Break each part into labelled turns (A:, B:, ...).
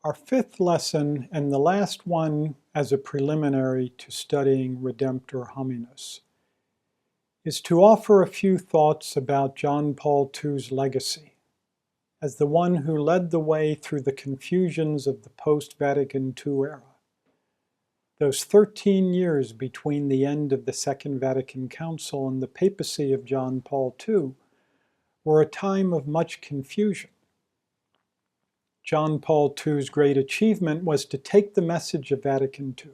A: Our fifth lesson, and the last one as a preliminary to studying Redemptor Hominis, is to offer a few thoughts about John Paul II's legacy as the one who led the way through the confusions of the post-Vatican II era. Those 13 years between the end of the Second Vatican Council and the papacy of John Paul II were a time of much confusion. John Paul II's great achievement was to take the message of Vatican II,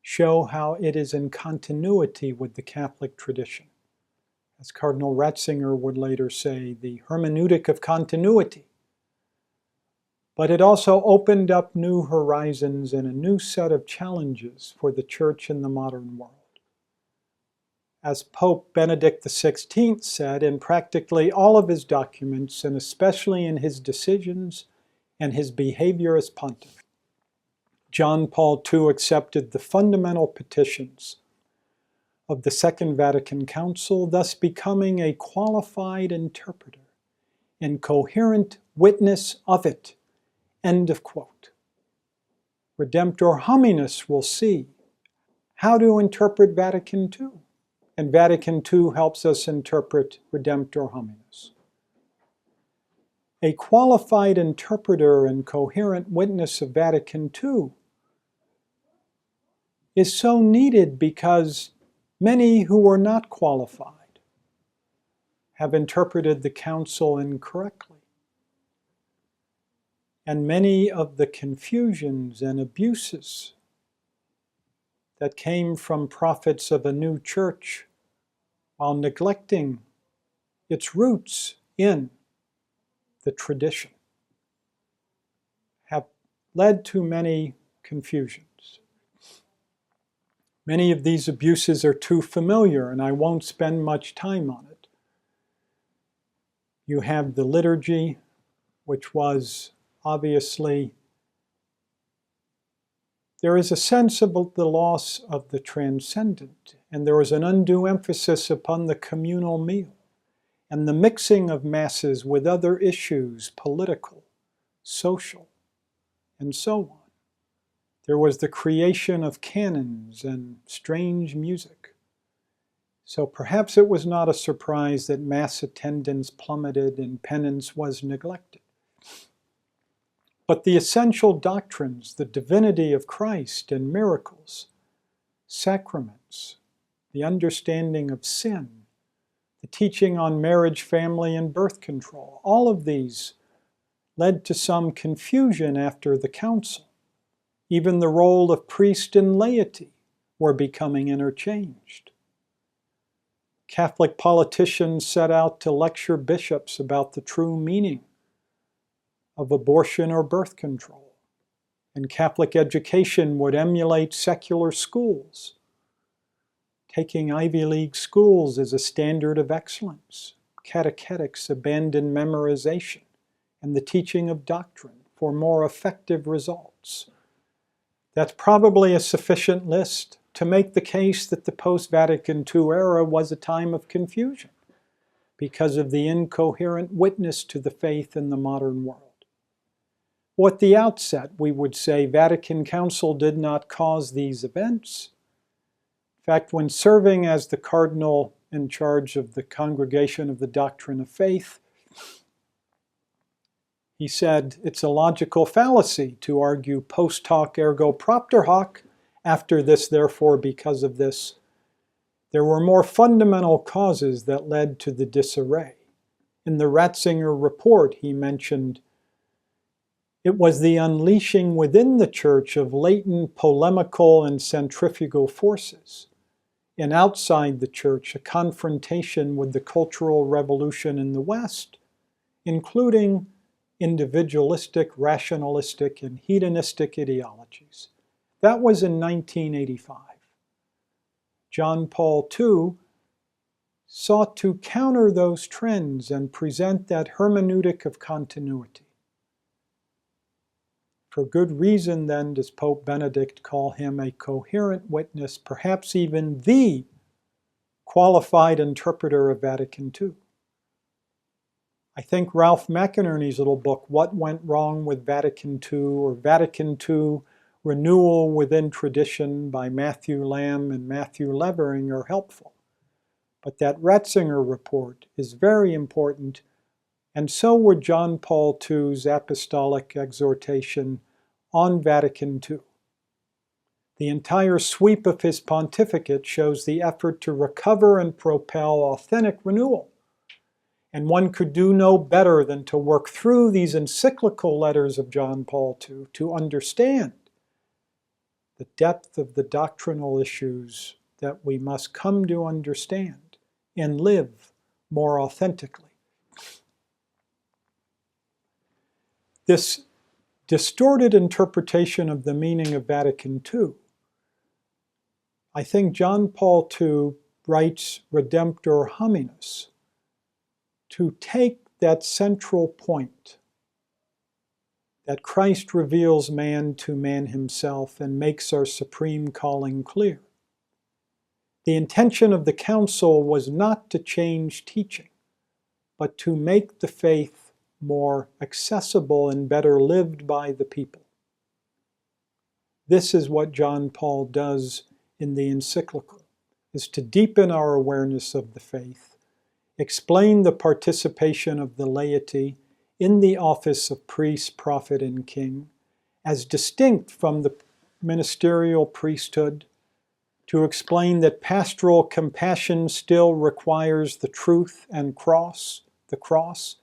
A: show how it is in continuity with the Catholic tradition. As Cardinal Ratzinger would later say, the hermeneutic of continuity. But it also opened up new horizons and a new set of challenges for the Church in the modern world. As Pope Benedict XVI said in practically all of his documents, and especially in his decisions and his behavior as pontiff, John Paul II accepted the fundamental petitions of the Second Vatican Council, thus becoming a qualified interpreter and coherent witness of it. End of quote. Redemptor Hominis will see how to interpret Vatican II. And Vatican II helps us interpret Redemptor Hominis. A qualified interpreter and coherent witness of Vatican II is so needed because many who were not qualified have interpreted the Council incorrectly. And many of the confusions and abuses that came from prophets of a new church while neglecting its roots in the tradition have led to many confusions. Many of these abuses are too familiar, and I won't spend much time on it. You have the liturgy, which was obviously, there is a sense of the loss of the transcendent, and there is an undue emphasis upon the communal meal and the mixing of masses with other issues, political, social, and so on. There was the creation of canons and strange music. So perhaps it was not a surprise that mass attendance plummeted and penance was neglected. But the essential doctrines, the divinity of Christ and miracles, sacraments, the understanding of sin, the teaching on marriage, family, and birth control, all of these led to some confusion after the council. Even the role of priest and laity were becoming interchanged. Catholic politicians set out to lecture bishops about the true meaning of abortion or birth control, and Catholic education would emulate secular schools, taking Ivy League schools as a standard of excellence. Catechetics abandoned memorization and the teaching of doctrine for more effective results. That's probably a sufficient list to make the case that the post-Vatican II era was a time of confusion because of the incoherent witness to the faith in the modern world. Well, at the outset, we would say Vatican Council did not cause these events. In fact, when serving as the cardinal in charge of the Congregation of the Doctrine of Faith, he said, it's a logical fallacy to argue post hoc ergo propter hoc, after this, therefore, because of this. There were more fundamental causes that led to the disarray. In the Ratzinger report, he mentioned it was the unleashing within the church of latent polemical and centrifugal forces, and outside the church, a confrontation with the cultural revolution in the West, including individualistic, rationalistic, and hedonistic ideologies. That was in 1985. John Paul II sought to counter those trends and present that hermeneutic of continuity. For good reason, then, does Pope Benedict call him a coherent witness, perhaps even the qualified interpreter of Vatican II. I think Ralph McInerney's little book, What Went Wrong with Vatican II, or Vatican II, Renewal Within Tradition by Matthew Lamb and Matthew Levering are helpful. But that Ratzinger report is very important, and so would John Paul II's apostolic exhortation on Vatican II. The entire sweep of his pontificate shows the effort to recover and propel authentic renewal. And one could do no better than to work through these encyclical letters of John Paul II to understand the depth of the doctrinal issues that we must come to understand and live more authentically. This distorted interpretation of the meaning of Vatican II, I think John Paul II writes Redemptor Hominis to take that central point that Christ reveals man to man himself and makes our supreme calling clear. The intention of the council was not to change teaching, but to make the faith more accessible and better lived by the people. This is what John Paul does in the encyclical, is to deepen our awareness of the faith, explain the participation of the laity in the office of priest, prophet, and king, as distinct from the ministerial priesthood, to explain that pastoral compassion still requires the truth and the cross,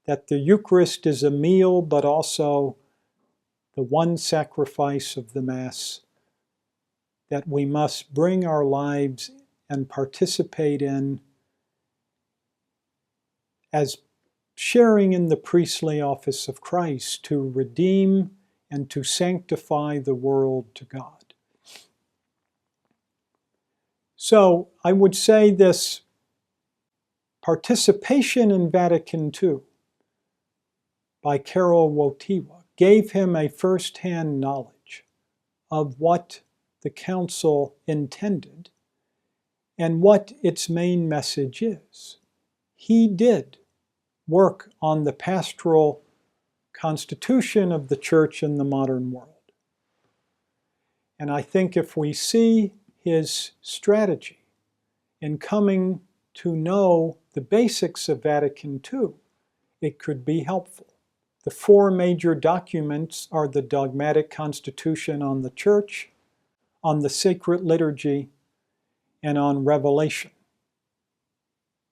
A: that the Eucharist is a meal, but also the one sacrifice of the Mass, that we must bring our lives and participate in as sharing in the priestly office of Christ to redeem and to sanctify the world to God. So I would say this participation in Vatican II by Karol Wojtyła gave him a first-hand knowledge of what the council intended and what its main message is. He did work on the pastoral constitution of the church in the modern world. And I think if we see his strategy in coming to know the basics of Vatican II, it could be helpful. The four major documents are the dogmatic constitution on the church, on the sacred liturgy, and on revelation,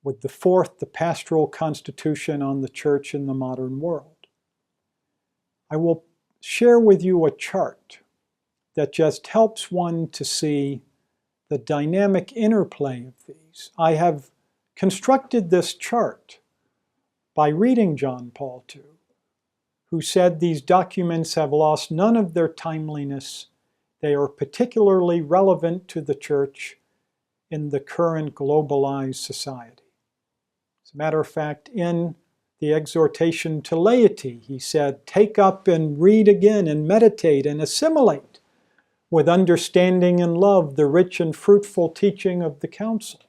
A: with the fourth, the pastoral constitution on the church in the modern world. I will share with you a chart that just helps one to see the dynamic interplay of these. I have constructed this chart by reading John Paul II, who said these documents have lost none of their timeliness. They are particularly relevant to the church in the current globalized society. As a matter of fact, in the exhortation to laity, he said, take up and read again and meditate and assimilate with understanding and love the rich and fruitful teaching of the council.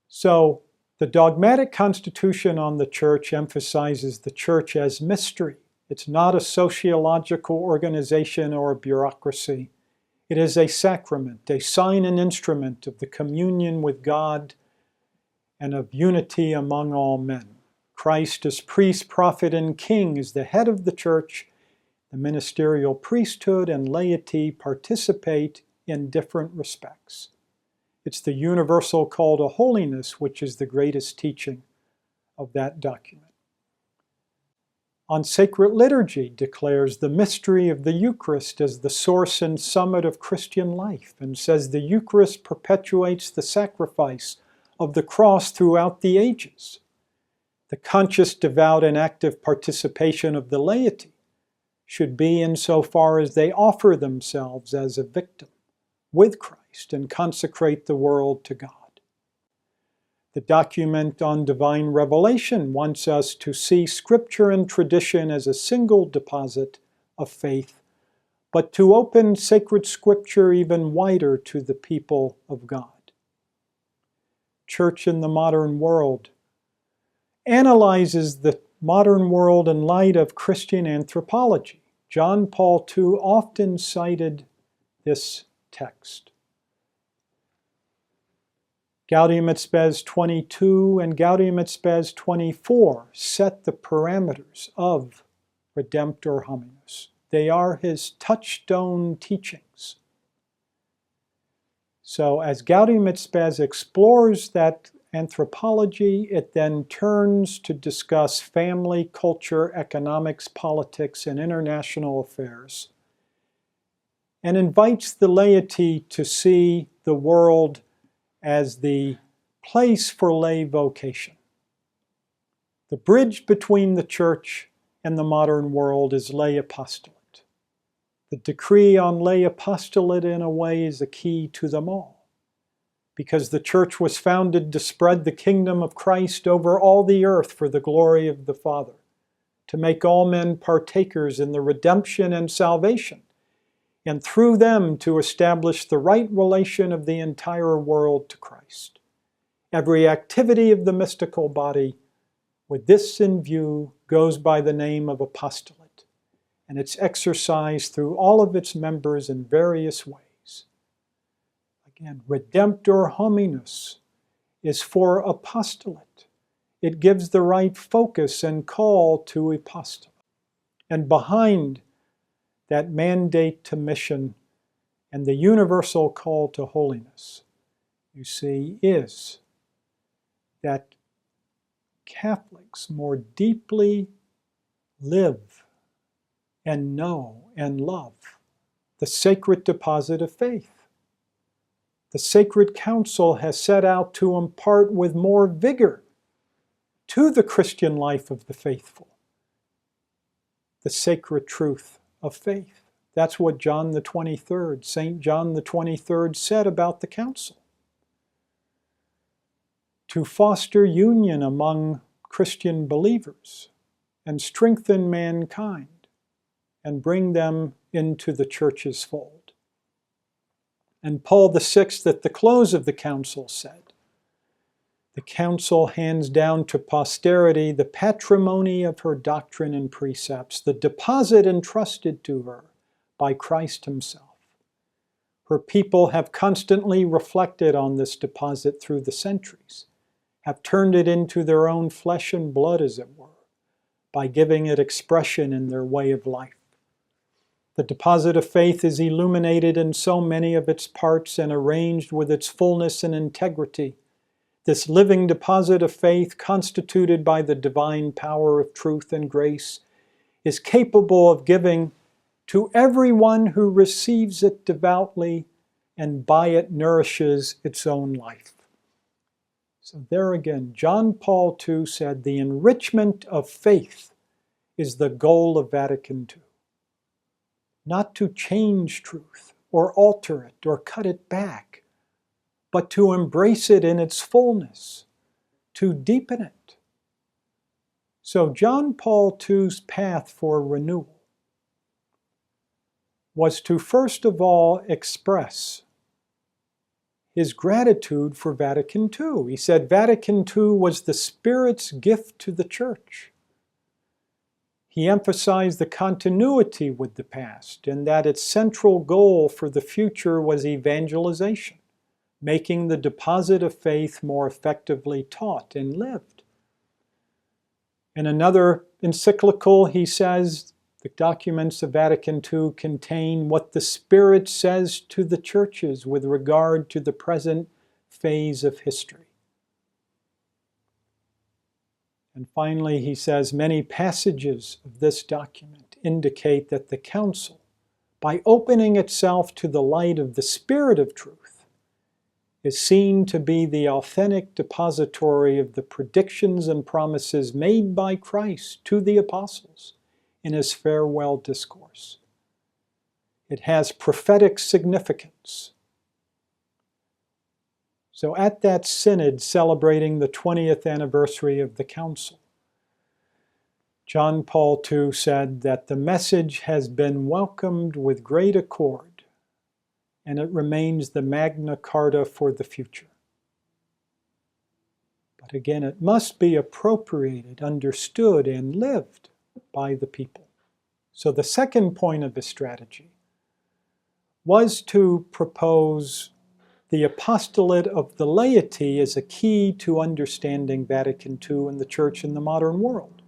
A: So, the dogmatic constitution on the church emphasizes the church as mystery. It's not a sociological organization or a bureaucracy. It is a sacrament, a sign and instrument of the communion with God and of unity among all men. Christ as priest, prophet, and king is the head of the church. The ministerial priesthood and laity participate in different respects. It's the universal call to holiness, which is the greatest teaching of that document. On sacred liturgy declares the mystery of the Eucharist as the source and summit of Christian life, and says the Eucharist perpetuates the sacrifice of the cross throughout the ages. The conscious, devout, and active participation of the laity should be insofar as they offer themselves as a victim with Christ and consecrate the world to God. The document on divine revelation wants us to see Scripture and tradition as a single deposit of faith, but to open sacred Scripture even wider to the people of God. church in the modern world, analyzes the modern world in light of Christian anthropology. John Paul II often cited this text. Gaudium et Spes 22 and Gaudium et Spes 24 set the parameters of Redemptor Hominis. They are his touchstone teachings. So as Gaudium et Spes explores that anthropology, it then turns to discuss family, culture, economics, politics, and international affairs, and invites the laity to see the world as the place for lay vocation. The bridge between the church and the modern world is lay apostolate. The decree on lay apostolate, in a way, is a key to them all, because the church was founded to spread the kingdom of Christ over all the earth for the glory of the Father, to make all men partakers in the redemption and salvation, and through them to establish the right relation of the entire world to Christ. Every activity of the mystical body, with this in view, goes by the name of apostolate, and it's exercised through all of its members in various ways. Again, Redemptor Hominis is for apostolate. It gives the right focus and call to apostolate. And behind that mandate to mission and the universal call to holiness, you see, is that Catholics more deeply live and know and love the sacred deposit of faith. The Sacred Council has set out to impart with more vigor to the Christian life of the faithful the sacred truth of faith. That's what John the 23rd, St. John the 23rd, said about the council. To foster union among Christian believers and strengthen mankind and bring them into the church's fold. And Paul VI, at the close of the council, said, the council hands down to posterity the patrimony of her doctrine and precepts, the deposit entrusted to her by Christ himself. Her people have constantly reflected on this deposit through the centuries, have turned it into their own flesh and blood, as it were, by giving it expression in their way of life. The deposit of faith is illuminated in so many of its parts and arranged with its fullness and integrity. This living deposit of faith, constituted by the divine power of truth and grace, is capable of giving to everyone who receives it devoutly and by it nourishes its own life. So there again, John Paul II said the enrichment of faith is the goal of Vatican II. Not to change truth or alter it or cut it back, but to embrace it in its fullness, to deepen it. So John Paul II's path for renewal was to first of all express his gratitude for Vatican II. He said Vatican II was the Spirit's gift to the Church. He emphasized the continuity with the past and that its central goal for the future was evangelization, making the deposit of faith more effectively taught and lived. In another encyclical, he says, the documents of Vatican II contain what the Spirit says to the churches with regard to the present phase of history. And finally, he says, many passages of this document indicate that the Council, by opening itself to the light of the Spirit of truth, is seen to be the authentic depository of the predictions and promises made by Christ to the apostles in his farewell discourse. It has prophetic significance. So at that synod celebrating the 20th anniversary of the Council, John Paul II said that the message has been welcomed with great accord, and it remains the Magna Carta for the future. But again, it must be appropriated, understood, and lived by the people. So the second point of his strategy was to propose the apostolate of the laity as a key to understanding Vatican II and the Church in the modern world.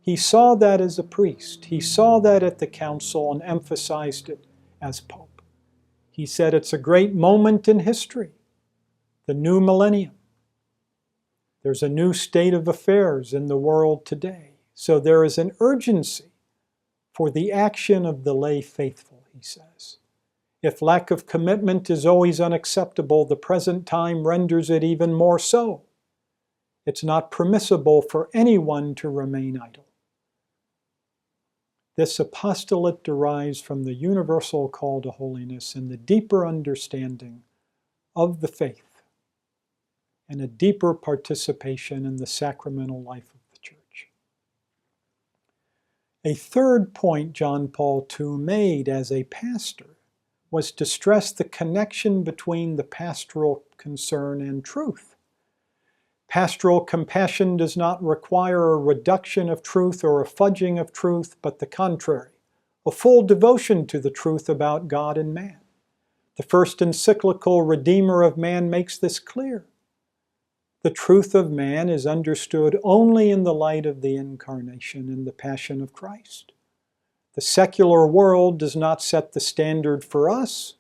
A: He saw that as a priest. He saw that at the council and emphasized it as Pope. He said it's a great moment in history, the new millennium. There's a new state of affairs in the world today. So there is an urgency for the action of the lay faithful, he says. If lack of commitment is always unacceptable, the present time renders it even more so. It's not permissible for anyone to remain idle. This apostolate derives from the universal call to holiness and the deeper understanding of the faith and a deeper participation in the sacramental life of the Church. A third point John Paul II made as a pastor was to stress the connection between the pastoral concern and truth. Pastoral compassion does not require a reduction of truth or a fudging of truth, but the contrary, a full devotion to the truth about God and man. The first encyclical, Redeemer of Man, makes this clear. The truth of man is understood only in the light of the incarnation and the passion of Christ. The secular world does not set the standard for us,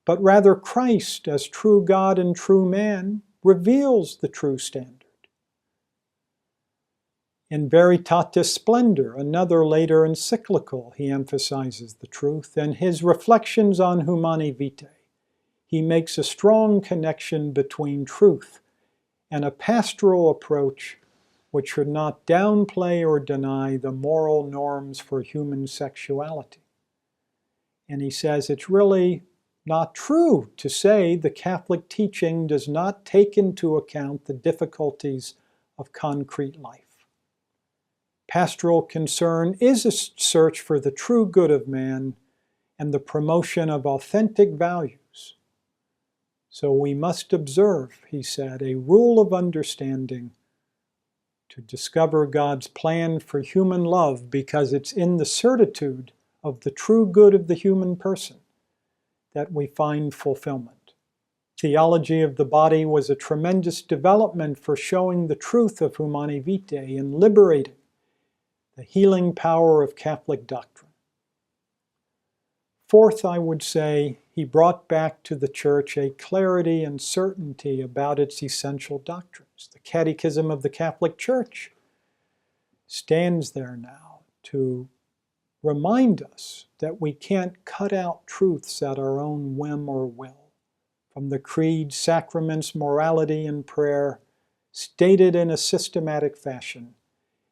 A: but rather Christ, as true God and true man, reveals the true standard. In Veritatis Splendor, another later encyclical, he emphasizes the truth, and his reflections on Humani Vitae, he makes a strong connection between truth and a pastoral approach which should not downplay or deny the moral norms for human sexuality. And he says it's really not true to say the Catholic teaching does not take into account the difficulties of concrete life. Pastoral concern is a search for the true good of man and the promotion of authentic values. So we must observe, he said, a rule of understanding to discover God's plan for human love, because it's in the certitude of the true good of the human person that we find fulfillment. Theology of the body was a tremendous development for showing the truth of Humani Vitae and liberating the healing power of Catholic doctrine. Fourth, I would say, he brought back to the Church a clarity and certainty about its essential doctrines. The Catechism of the Catholic Church stands there now to remind us that we can't cut out truths at our own whim or will. From the creed, sacraments, morality, and prayer, stated in a systematic fashion,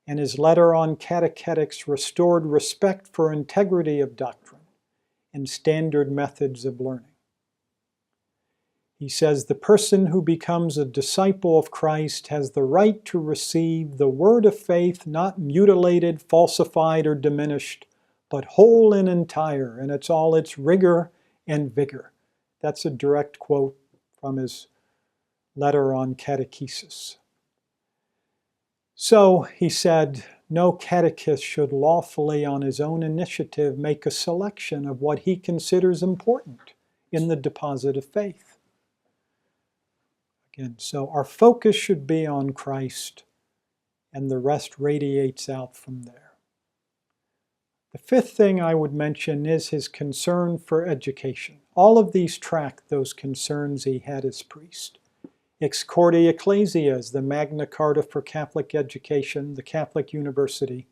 A: and his letter on catechetics restored respect for integrity of doctrine and standard methods of learning. He says the person who becomes a disciple of Christ has the right to receive the word of faith, not mutilated, falsified, or diminished, but whole and entire, and it's all its rigor and vigor. That's a direct quote from his letter on catechesis. So, he said, no catechist should lawfully on his own initiative make a selection of what he considers important in the deposit of faith. Again, so our focus should be on Christ, and the rest radiates out from there. The fifth thing I would mention is his concern for education. All of these track those concerns he had as priest. Ex Corde Ecclesias, the Magna Carta for Catholic education, the Catholic University,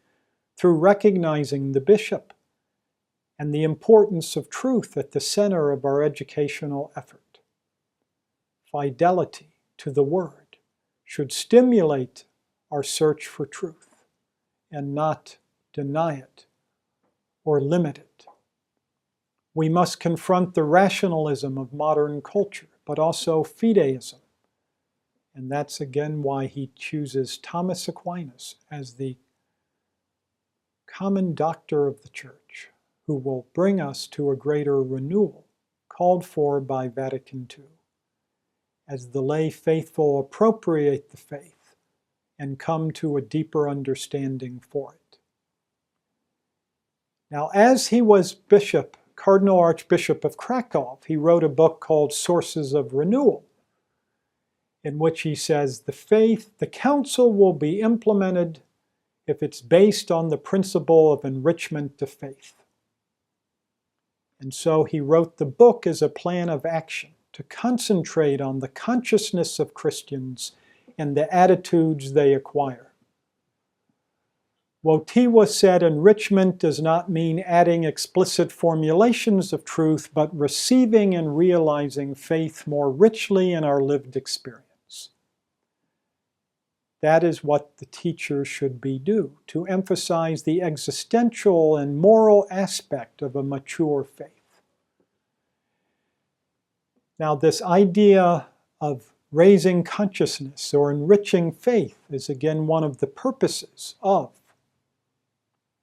A: through recognizing the bishop and the importance of truth at the center of our educational effort. Fidelity to the Word should stimulate our search for truth and not deny it or limit it. We must confront the rationalism of modern culture, but also fideism. And that's again why he chooses Thomas Aquinas as the common doctor of the Church, who will bring us to a greater renewal called for by Vatican II. as the lay faithful appropriate the faith and come to a deeper understanding for it. Now, as he was bishop, Cardinal Archbishop of Krakow, he wrote a book called Sources of Renewal, in which he says the council will be implemented if it's based on the principle of enrichment to faith. And so he wrote the book as a plan of action to concentrate on the consciousness of Christians and the attitudes they acquire. Wojtyła said enrichment does not mean adding explicit formulations of truth, but receiving and realizing faith more richly in our lived experience. That is what the teacher should do, to emphasize the existential and moral aspect of a mature faith. Now, this idea of raising consciousness or enriching faith is again one of the purposes of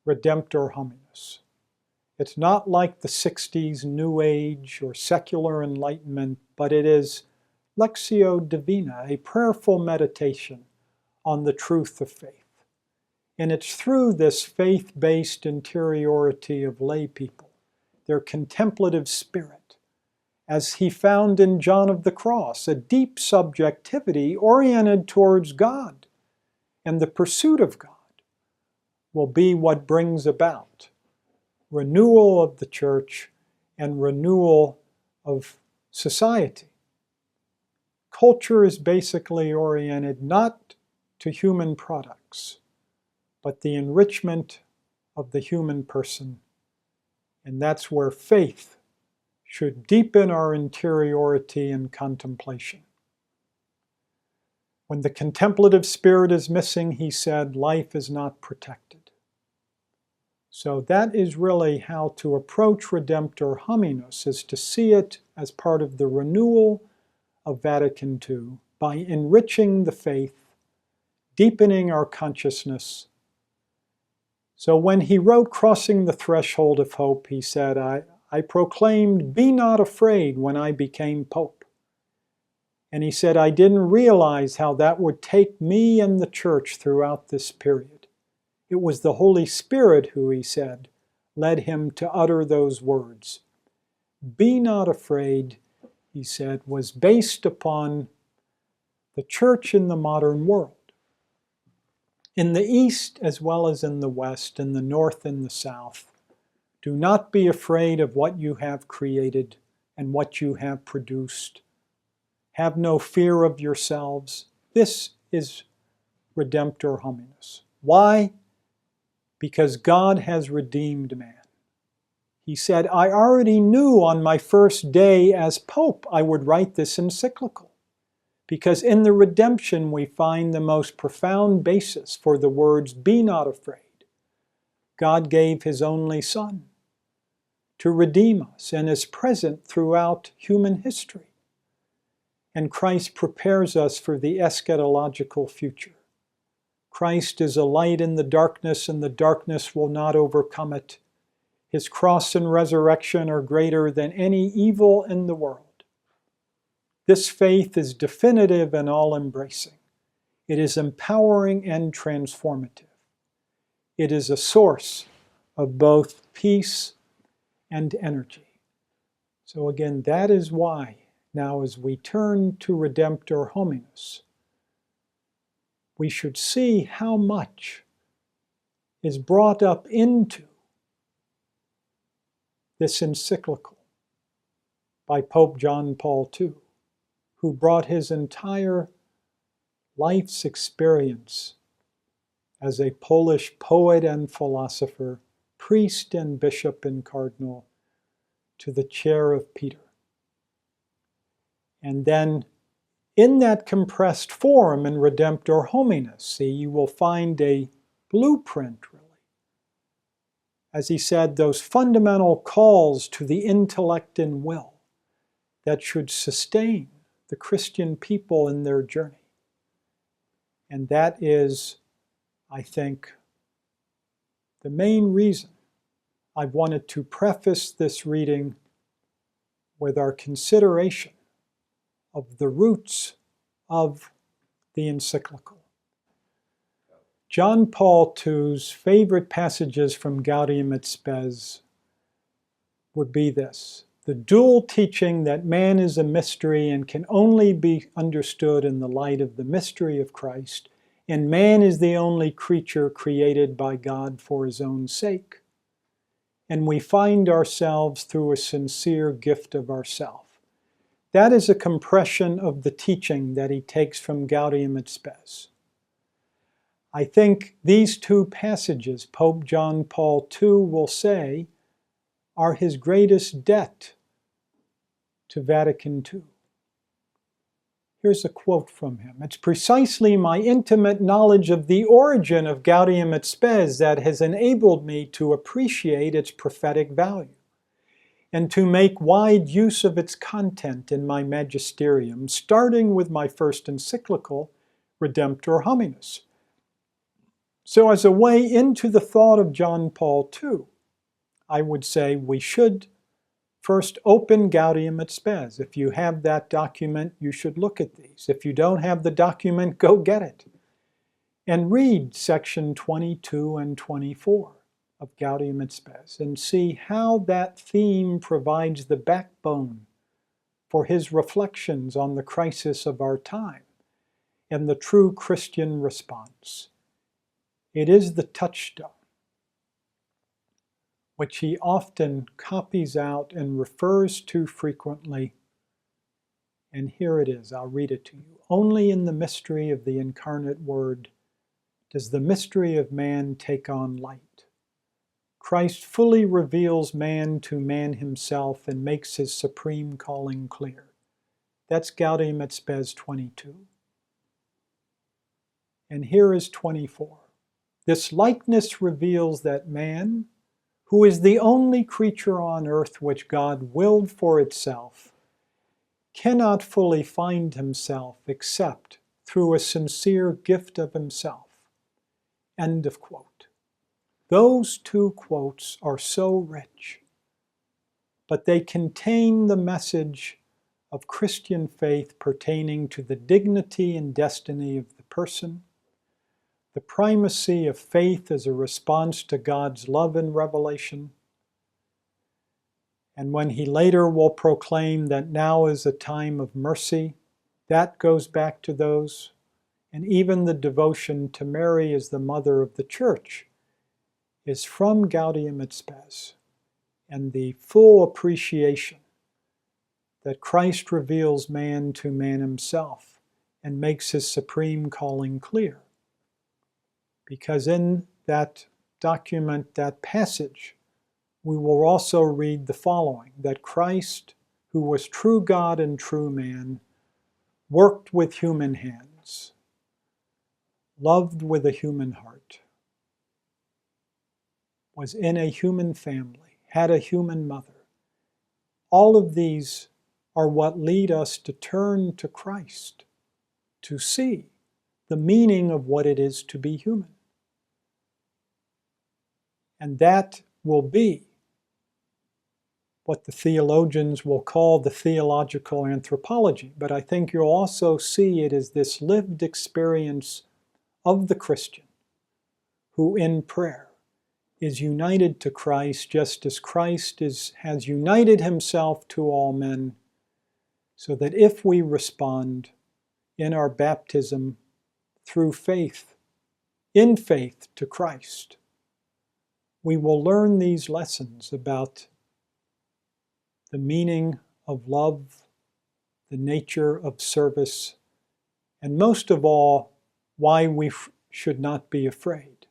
A: Redemptor Hominis. It's not like the 60s New Age or secular enlightenment, but it is Lectio Divina, a prayerful meditation on the truth of faith. And it's through this faith-based interiority of lay people, their contemplative spirit, as he found in John of the Cross, a deep subjectivity oriented towards God and the pursuit of God, will be what brings about renewal of the church and renewal of society. Culture is basically oriented not to human products, but the enrichment of the human person. And that's where faith should deepen our interiority and contemplation. When the contemplative spirit is missing, he said, life is not protected. So that is really how to approach Redemptor Hominis, is to see it as part of the renewal of Vatican II by enriching the faith, deepening our consciousness. So when he wrote Crossing the Threshold of Hope, he said, I proclaimed, "Be not afraid," when I became Pope. And he said, I didn't realize how that would take me and the church throughout this period. It was the Holy Spirit who, he said, led him to utter those words. Be not afraid, he said, was based upon the church in the modern world. In the East as well as in the West, in the North and the South, do not be afraid of what you have created and what you have produced. Have no fear of yourselves. This is Redemptor Hominis. Why? Because God has redeemed man. He said, I already knew on my first day as Pope I would write this encyclical. Because in the redemption we find the most profound basis for the words, be not afraid. God gave his only Son to redeem us and is present throughout human history. And Christ prepares us for the eschatological future. Christ is a light in the darkness, and the darkness will not overcome it. His cross and resurrection are greater than any evil in the world. This faith is definitive and all-embracing. It is empowering and transformative. It is a source of both peace and energy. So again, that is why, now as we turn to Redemptor Hominis, we should see how much is brought up into this encyclical by Pope John Paul II, who brought his entire life's experience as a Polish poet and philosopher, priest and bishop and cardinal, to the chair of Peter. And then in that compressed form in Redemptor Hominis, see, you will find a blueprint, really. As he said, those fundamental calls to the intellect and will that should sustain the Christian people in their journey. And that is, I think, the main reason I've wanted to preface this reading with our consideration of the roots of the encyclical. John Paul II's favorite passages from Gaudium et Spes would be this: the dual teaching that man is a mystery and can only be understood in the light of the mystery of Christ, and man is the only creature created by God for his own sake. And we find ourselves through a sincere gift of ourself. That is a compression of the teaching that he takes from Gaudium et Spes. I think these two passages, Pope John Paul II will say, are his greatest debt to Vatican II. Here's a quote from him. "It's precisely my intimate knowledge of the origin of Gaudium et Spes that has enabled me to appreciate its prophetic value and to make wide use of its content in my magisterium, starting with my first encyclical, Redemptor Hominis." So as a way into the thought of John Paul II, I would say we should first open Gaudium et Spes. If you have that document, you should look at these. If you don't have the document, go get it. And read section 22 and 24 of Gaudium et Spes and see how that theme provides the backbone for his reflections on the crisis of our time and the true Christian response. It is the touchstone, which he often copies out and refers to frequently. And here it is, I'll read it to you. "Only in the mystery of the incarnate Word does the mystery of man take on light. Christ fully reveals man to man himself and makes his supreme calling clear." That's Gaudium et Spes 22. And here is 24. "This likeness reveals that man, who is the only creature on earth which God willed for itself, cannot fully find himself except through a sincere gift of himself." End of quote. Those two quotes are so rich, but they contain the message of Christian faith pertaining to the dignity and destiny of the person, the primacy of faith as a response to God's love and revelation, and when he later will proclaim that now is a time of mercy, that goes back to those, and even the devotion to Mary as the mother of the Church is from Gaudium et Spes, and the full appreciation that Christ reveals man to man himself and makes his supreme calling clear. Because in that document, that passage, we will also read the following: that Christ, who was true God and true man, worked with human hands, loved with a human heart, was in a human family, had a human mother. All of these are what lead us to turn to Christ, to see the meaning of what it is to be human. And that will be what the theologians will call the theological anthropology. But I think you'll also see it as this lived experience of the Christian who in prayer is united to Christ just as Christ has united himself to all men, so that if we respond in our baptism through faith, in faith to Christ, we will learn these lessons about the meaning of love, the nature of service, and most of all, why we should not be afraid,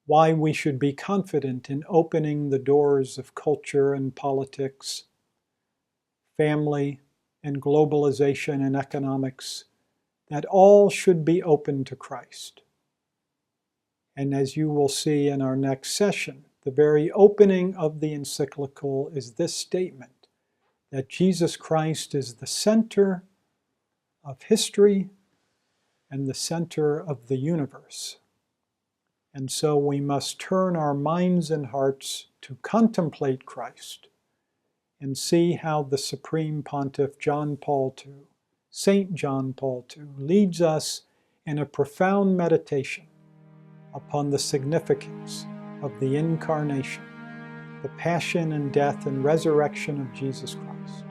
A: why we should be confident in opening the doors of culture and politics, family and globalization and economics, that all should be open to Christ. And as you will see in our next session, the very opening of the encyclical is this statement, that Jesus Christ is the center of history and the center of the universe. And so we must turn our minds and hearts to contemplate Christ and see how the Supreme Pontiff John Paul II Saint John Paul II leads us in a profound meditation upon the significance of the Incarnation, the passion and death and resurrection of Jesus Christ.